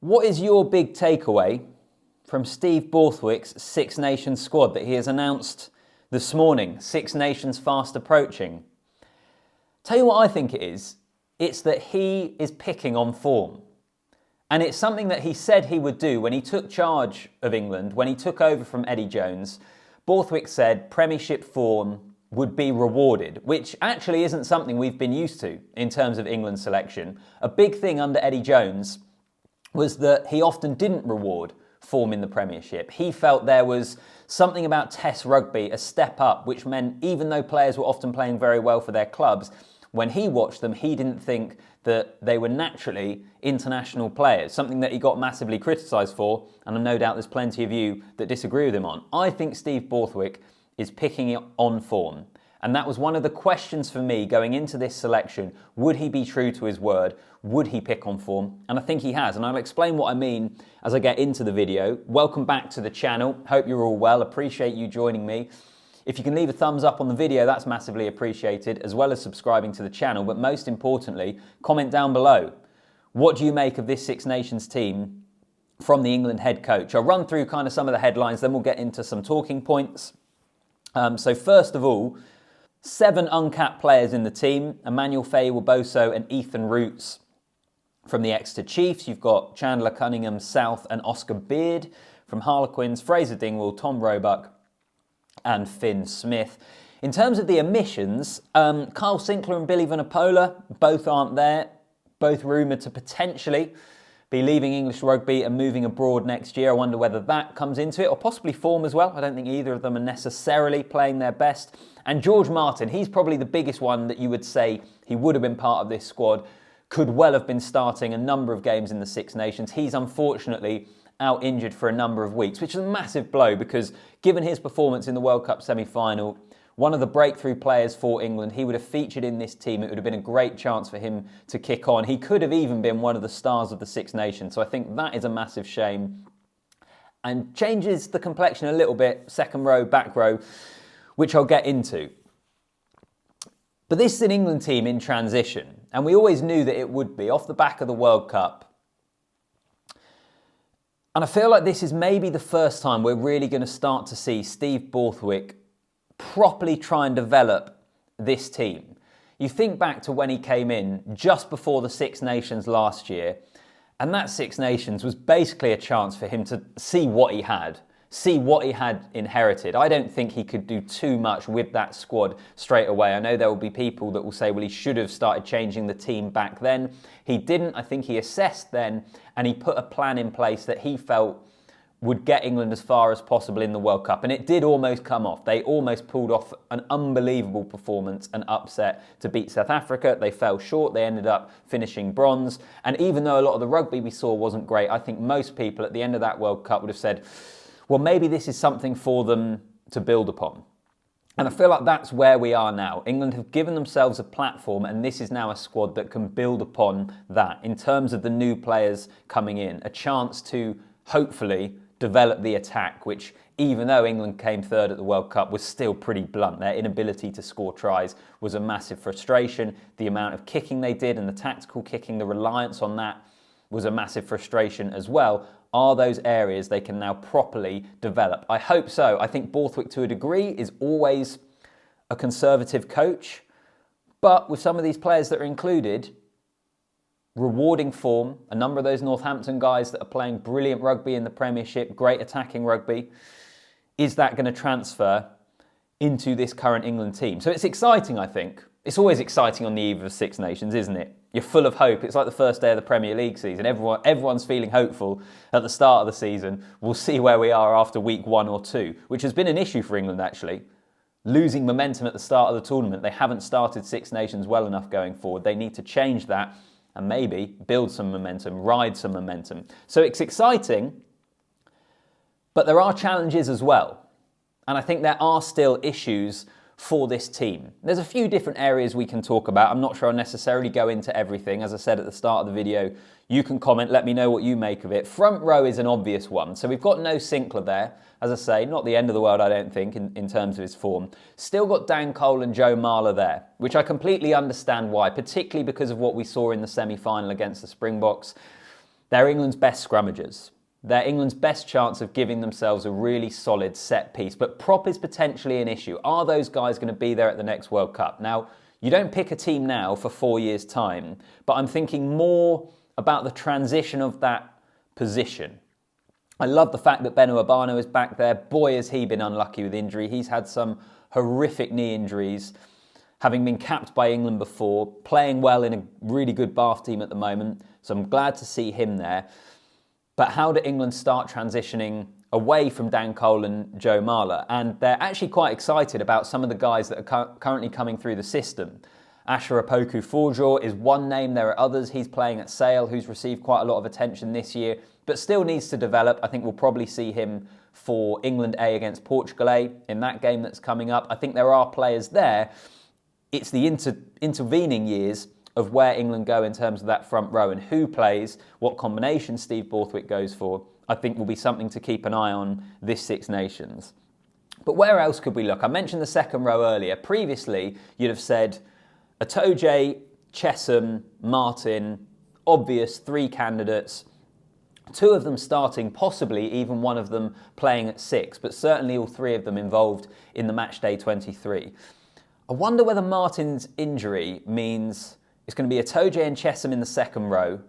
What is your big takeaway from Steve Borthwick's Six Nations squad that he has announced this morning? Six Nations fast approaching. Tell you what I think it is. It's that he is picking on form. And it's something that he said he would do when he took charge of England, when he took over from Eddie Jones. Borthwick said Premiership form would be rewarded, which actually isn't something we've been used to in terms of England selection. A big thing under Eddie Jones was that he often didn't reward form in the Premiership. He felt there was something about Test rugby, a step up, which meant even though players were often playing very well for their clubs, when he watched them, he didn't think that they were naturally international players, something that he got massively criticised for, and no doubt there's plenty of you that disagree with him on. I think Steve Borthwick is picking it on form. And that was one of the questions for me going into this selection. Would he be true to his word? Would he pick on form? And I think he has. And I'll explain what I mean as I get into the video. Welcome back to the channel. Hope you're all well. Appreciate you joining me. If you can leave a thumbs up on the video, that's massively appreciated, as well as subscribing to the channel. But most importantly, comment down below. What do you make of this Six Nations team from the England head coach? I'll run through kind of some of the headlines, then we'll get into some talking points. So first of all, 7 uncapped players in the team: Emmanuel, Feyi-Waboso and Ethan Roots from the Exeter Chiefs. You've got Chandler, Cunningham-South and Oscar Beard from Harlequins, Fraser, Dingwall, Tom Roebuck and Finn Smith. In terms of the omissions, Carl Sinclair and Billy Vunipola both aren't there, both rumoured to potentially be leaving English rugby and moving abroad next year. I wonder whether that comes into it, or possibly form as well. I don't think either of them are necessarily playing their best. And George Martin, he's probably the biggest one that you would say he would have been part of this squad, could well have been starting a number of games in the Six Nations. He's unfortunately out injured for a number of weeks, which is a massive blow because given his performance in the World Cup semi-final, one of the breakthrough players for England, he would have featured in this team. It would have been a great chance for him to kick on. He could have even been one of the stars of the Six Nations. So I think that is a massive shame and changes the complexion a little bit, second row, back row, which I'll get into. But this is an England team in transition, and we always knew that it would be off the back of the World Cup. And I feel like this is maybe the first time we're really going to start to see Steve Borthwick properly try and develop this team. You think back to when he came in just before the Six Nations last year, and that Six Nations was basically a chance for him to see what he had inherited. I don't think he could do too much with that squad straight away. I know there will be people that will say, well, he should have started changing the team back then. He didn't. I think he assessed then, and he put a plan in place that he felt would get England as far as possible in the World Cup. And it did almost come off. They almost pulled off an unbelievable performance and upset to beat South Africa. They fell short. They ended up finishing bronze. And even though a lot of the rugby we saw wasn't great, I think most people at the end of that World Cup would have said, well, maybe this is something for them to build upon. And I feel like that's where we are now. England have given themselves a platform, and this is now a squad that can build upon that in terms of the new players coming in. A chance to hopefully develop the attack, which even though England came third at the World Cup was still pretty blunt. Their inability to score tries was a massive frustration. The amount of kicking they did and the tactical kicking, the reliance on that was a massive frustration as well. Are those areas they can now properly develop? I hope so. I think Borthwick, to a degree, is always a conservative coach. But with some of these players that are included, rewarding form, a number of those Northampton guys that are playing brilliant rugby in the Premiership, great attacking rugby, is that going to transfer into this current England team? So it's exciting, I think. It's always exciting on the eve of Six Nations, isn't it? You're full of hope. It's like the first day of the Premier League season. Everyone's feeling hopeful at the start of the season. We'll see where we are after week 1 or 2, which has been an issue for England, actually. Losing momentum at the start of the tournament. They haven't started Six Nations well enough going forward. They need to change that and maybe build some momentum, ride some momentum. So it's exciting, but there are challenges as well. And I think there are still issues for this team. There's a few different areas we can talk about. I'm not sure I'll necessarily go into everything. As I said at the start of the video, you can comment, let me know what you make of it. Front row is an obvious one. So we've got no Sinclair there. As I say, not the end of the world, I don't think, in terms of his form. Still got Dan Cole and Joe Marler there, which I completely understand why, particularly because of what we saw in the semi-final against the Springboks. they're England's best scrummagers. They're England's best chance of giving themselves a really solid set piece. But prop is potentially an issue. Are those guys going to be there at the next World Cup? Now, you don't pick a team now for 4 years' time, but I'm thinking more about the transition of that position. I love the fact that Beno Obano is back there. Boy, has he been unlucky with injury. He's had some horrific knee injuries, having been capped by England before, playing well in a really good Bath team at the moment. So I'm glad to see him there. But how do England start transitioning away from Dan Cole and Joe Marler? And they're actually quite excited about some of the guys that are currently coming through the system. Asher Opoku-Forjaw is one name. There are others. He's playing at Sale, who's received quite a lot of attention this year, but still needs to develop. I think we'll probably see him for England A against Portugal A in that game that's coming up. I think there are players there. It's the intervening years of where England go in terms of that front row and who plays, what combination Steve Borthwick goes for, I think will be something to keep an eye on this Six Nations. But where else could we look? I mentioned the second row earlier. Previously, you'd have said Itoje, Chessum, Martin, obvious 3 candidates, 2 of them starting, possibly even one of them playing at 6, but certainly all 3 of them involved in the matchday 23. I wonder whether Martin's injury means it's going to be Itoje and Chessum in the second row,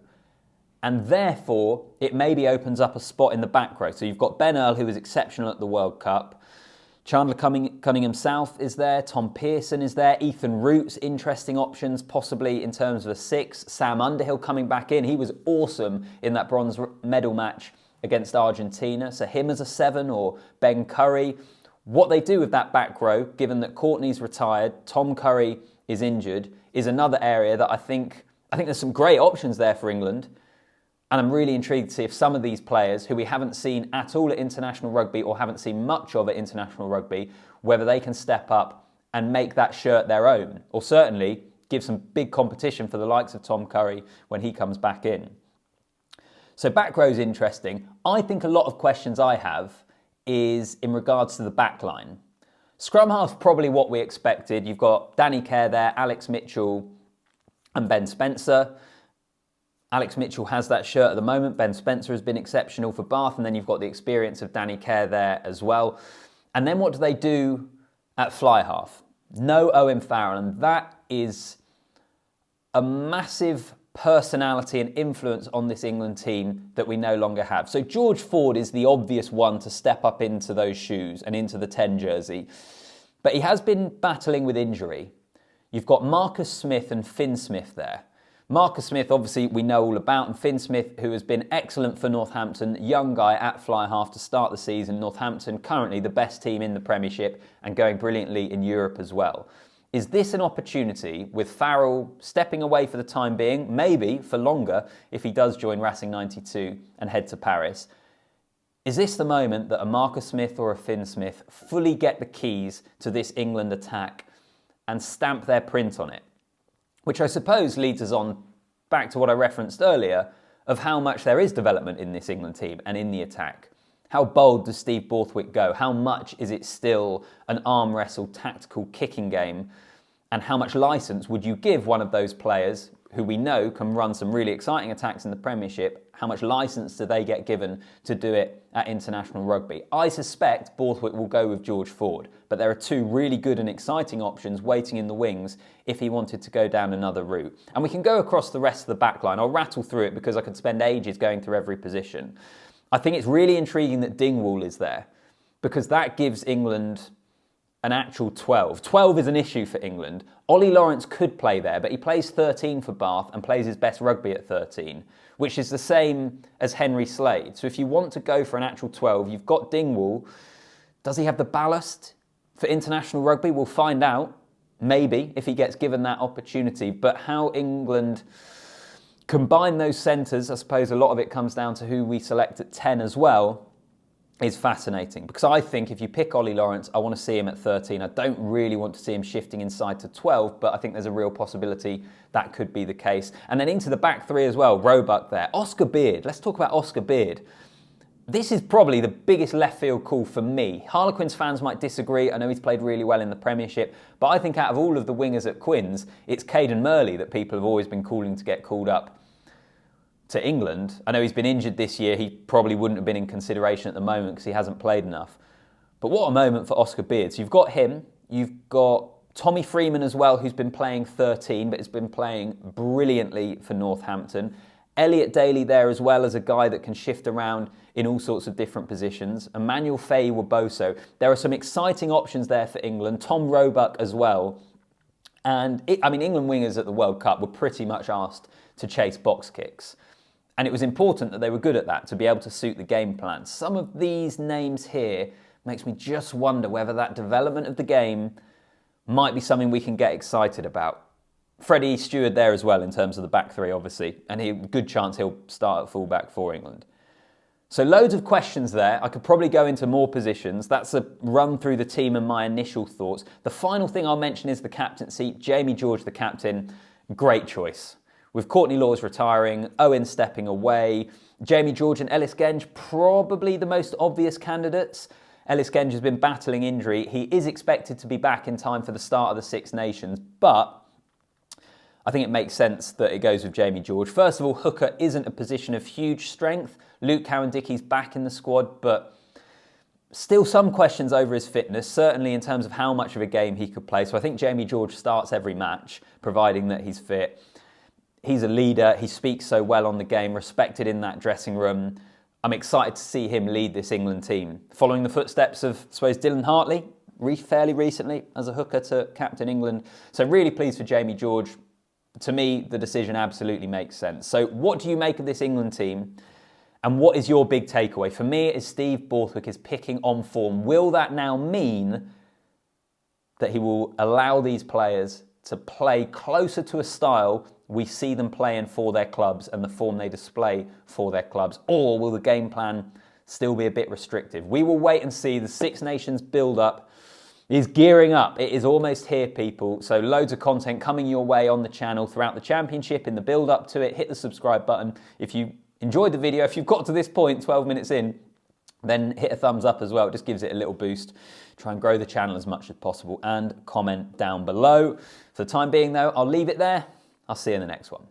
and therefore it maybe opens up a spot in the back row. So you've got Earl, who was exceptional at the World Cup. Chandler Cunningham-South is there. Tom Pearson is there. Ethan Root's interesting options, possibly in terms of a 6. Sam Underhill coming back in. He was awesome in that bronze medal match against Argentina. So him as a 7, or Ben Curry. What they do with that back row, given that Courtney's retired, Tom Curry is injured, is another area that I think there's some great options there for England. And I'm really intrigued to see if some of these players who we haven't seen at all at international rugby, or haven't seen much of at international rugby, whether they can step up and make that shirt their own, or certainly give some big competition for the likes of Tom Curry when he comes back in. So back row's interesting. I think a lot of questions I have is in regards to the back line. Scrum half's probably what we expected. You've got Danny Care there, Alex Mitchell and Ben Spencer. Alex Mitchell has that shirt at the moment. Ben Spencer has been exceptional for Bath. And then you've got the experience of Danny Care there as well. And then what do they do at fly half? No Owen Farrell. And that is a massive personality and influence on this England team that we no longer have. So George Ford is the obvious one to step up into those shoes and into the 10 jersey. But he has been battling with injury. You've got Marcus Smith and Finn Smith there. Marcus Smith, obviously, we know all about, and Finn Smith, who has been excellent for Northampton, young guy at fly half to start the season. Northampton currently the best team in the Premiership and going brilliantly in Europe as well. Is this an opportunity, with Farrell stepping away for the time being, maybe for longer if he does join Racing 92 and head to Paris? Is this the moment that a Marcus Smith or a Finn Smith fully get the keys to this England attack and stamp their print on it? Which I suppose leads us on back to what I referenced earlier of how much there is development in this England team and in the attack. How bold does Steve Borthwick go? How much is it still an arm wrestle tactical kicking game? And how much licence would you give one of those players who we know can run some really exciting attacks in the Premiership? How much licence do they get given to do it at international rugby? I suspect Borthwick will go with George Ford, but there are 2 really good and exciting options waiting in the wings if he wanted to go down another route. And we can go across the rest of the back line. I'll rattle through it because I could spend ages going through every position. I think it's really intriguing that Dingwall is there, because that gives England an actual 12. 12 is an issue for England. Ollie Lawrence could play there, but he plays 13 for Bath and plays his best rugby at 13, which is the same as Henry Slade. So if you want to go for an actual 12, you've got Dingwall. Does he have the ballast for international rugby? We'll find out, maybe, if he gets given that opportunity. But how England combine those centres, I suppose a lot of it comes down to who we select at 10 as well, is fascinating. Because I think if you pick Ollie Lawrence, I want to see him at 13. I don't really want to see him shifting inside to 12, but I think there's a real possibility that could be the case. And then into the back 3 as well, Roebuck there. Oscar Beard, let's talk about Oscar Beard. This is probably the biggest left field call for me. Harlequins fans might disagree. I know he's played really well in the Premiership, but I think out of all of the wingers at Quins, it's Caden Murley that people have always been calling to get called up. to England. I know he's been injured this year. He probably wouldn't have been in consideration at the moment because he hasn't played enough. But what a moment for Oscar Beards. You've got him. You've got Tommy Freeman as well, who's been playing 13, but has been playing brilliantly for Northampton. Elliot Daly there as well as a guy that can shift around in all sorts of different positions. Emmanuel Feyi-Waboso. There are some exciting options there for England. Tom Roebuck as well. And, England wingers at the World Cup were pretty much asked to chase box kicks. And it was important that they were good at that, to be able to suit the game plan. Some of these names here makes me just wonder whether that development of the game might be something we can get excited about. Freddie Stuart there as well in terms of the back three, obviously, and good chance he'll start at fullback for England. So loads of questions there. I could probably go into more positions. That's a run through the team and my initial thoughts. The final thing I'll mention is the captaincy. Jamie George, the captain, great choice. With Courtney Lawes retiring, Owen stepping away, Jamie George and Ellis Genge probably the most obvious candidates. Ellis Genge has been battling injury. He is expected to be back in time for the start of the Six Nations, but I think it makes sense that it goes with Jamie George. First of all, hooker isn't a position of huge strength. Luke Cowan-Dickie's back in the squad, but still some questions over his fitness, certainly in terms of how much of a game he could play. So I think Jamie George starts every match, providing that he's fit. He's a leader. He speaks so well on the game, respected in that dressing room. I'm excited to see him lead this England team. Following the footsteps of, I suppose, Dylan Hartley, fairly recently as a hooker to captain England. So really pleased for Jamie George. To me, the decision absolutely makes sense. So what do you make of this England team? And what is your big takeaway? For me, it is Steve Borthwick is picking on form. Will that now mean that he will allow these players to play closer to a style we see them playing for their clubs and the form they display for their clubs? Or will the game plan still be a bit restrictive? We will wait and see. The Six Nations build-up is gearing up. It is almost here, people. So loads of content coming your way on the channel throughout the championship, in the build-up to it. Hit the subscribe button. If you enjoyed the video, if you've got to this point, 12 minutes in, then hit a thumbs up as well. It just gives it a little boost. Try and grow the channel as much as possible, and comment down below. For the time being, though, I'll leave it there. I'll see you in the next one.